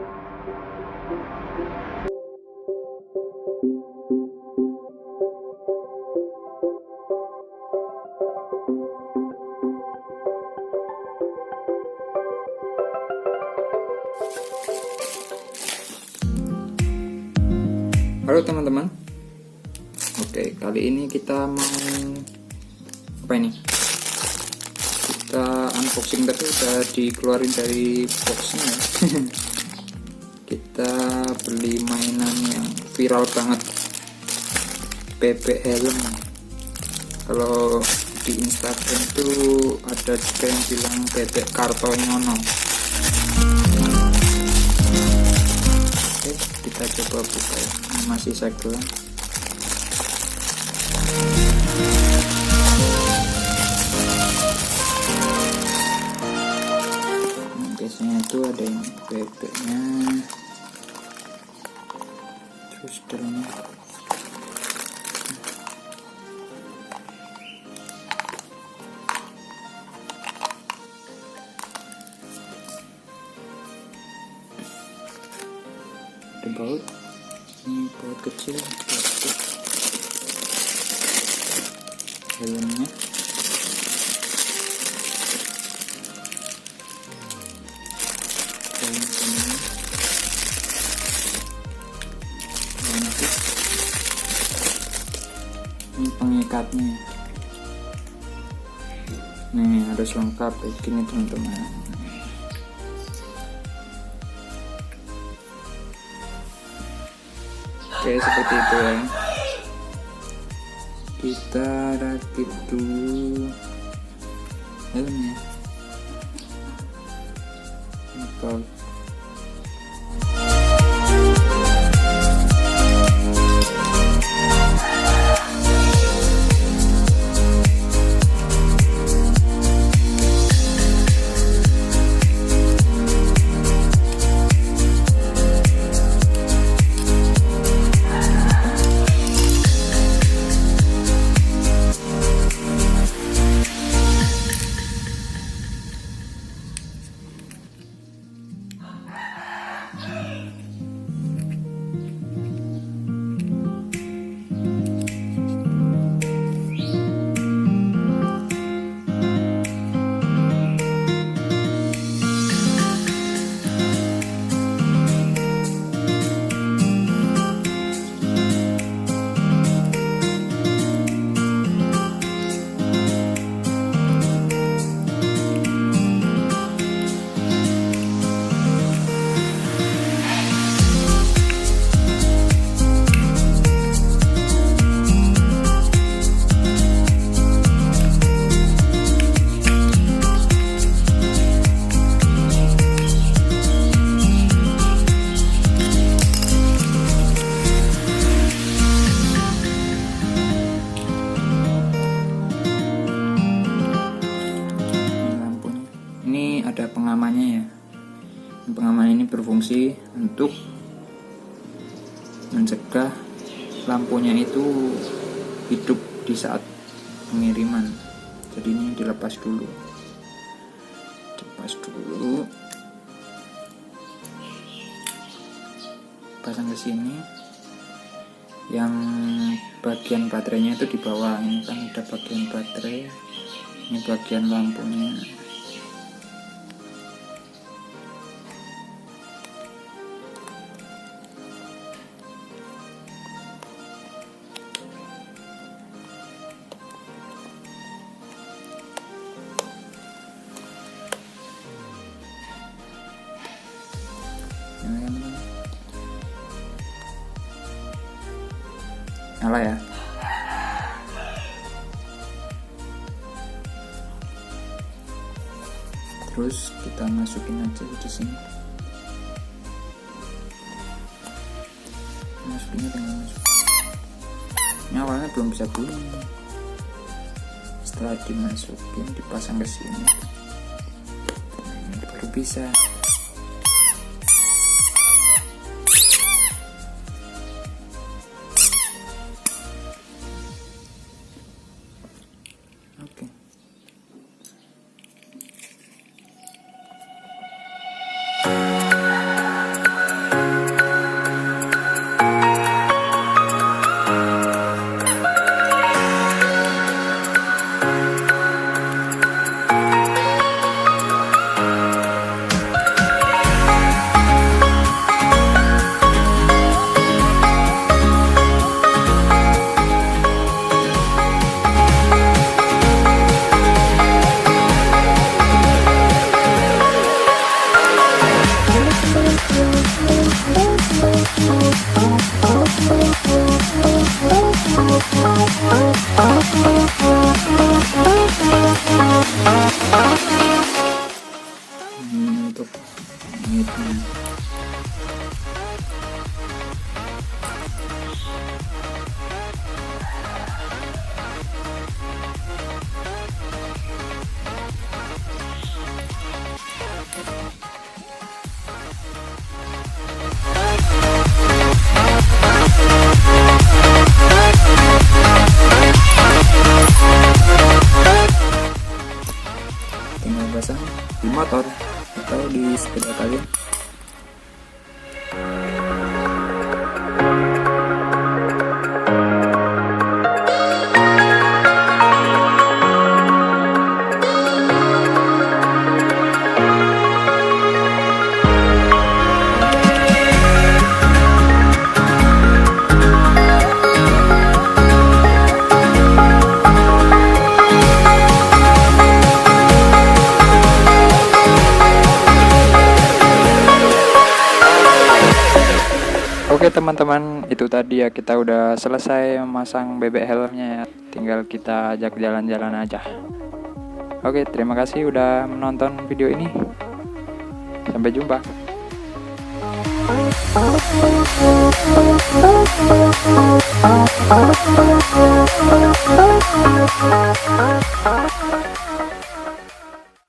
Halo teman-teman. Oke, kali ini kita mau apa ini? Kita unboxing, tapi udah dikeluarin dari boxnya ya. Kita beli mainan yang viral banget, Bebek Helm. Kalau di Instagram itu ada juga yang bilang bebek kartonyono. Oke, kita coba buka ya. Ini masih segelan. Biasanya itu ada yang bebeknya, terus dalamnya ada baut. Ini baut kecil, plastik. Helmnya ini pengikatnya. Nih harus lengkap kayak gini teman-teman. Oke, seperti itu ya. Kita rakit dulu helmnya. Baut. Ada pengamannya ya. Pengaman ini berfungsi untuk mencegah lampunya itu hidup di saat pengiriman. Jadi ini dilepas dulu, pasang ke sini. Yang bagian baterainya itu di bawah. Ini kan ada bagian baterai, ini bagian lampunya. Nyala ya. Terus kita masukin aja di sini. Masukinnya tinggal masuk. Ini awalnya belum bisa bunyi. Setelah dimasukin, dipasang ke sini, baru bisa. Oke. unitnya. Tinggal pasang di motor atau di sepeda kalian. Oke teman-teman, itu tadi ya, kita udah selesai memasang bebek helmnya ya. Tinggal kita ajak jalan-jalan aja. Oke, terima kasih udah menonton video ini. Sampai jumpa.